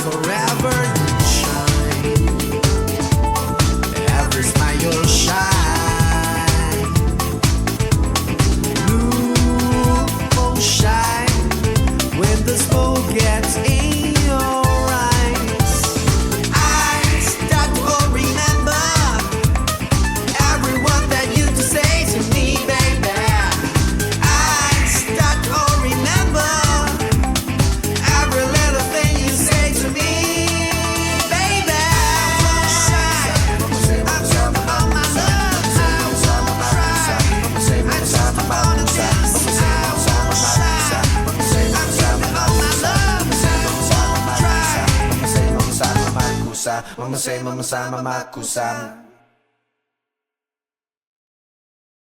forever you shine. Every smile you'll shine. Blue will shine when the smoke gets in your eyes. I start to remember everyone that you to say to me, baby. I start to remember every little thing you say to me, baby. I'm talking about my love. I'm talking about this. I'm talking about my love. Mama say, mama sama makusam.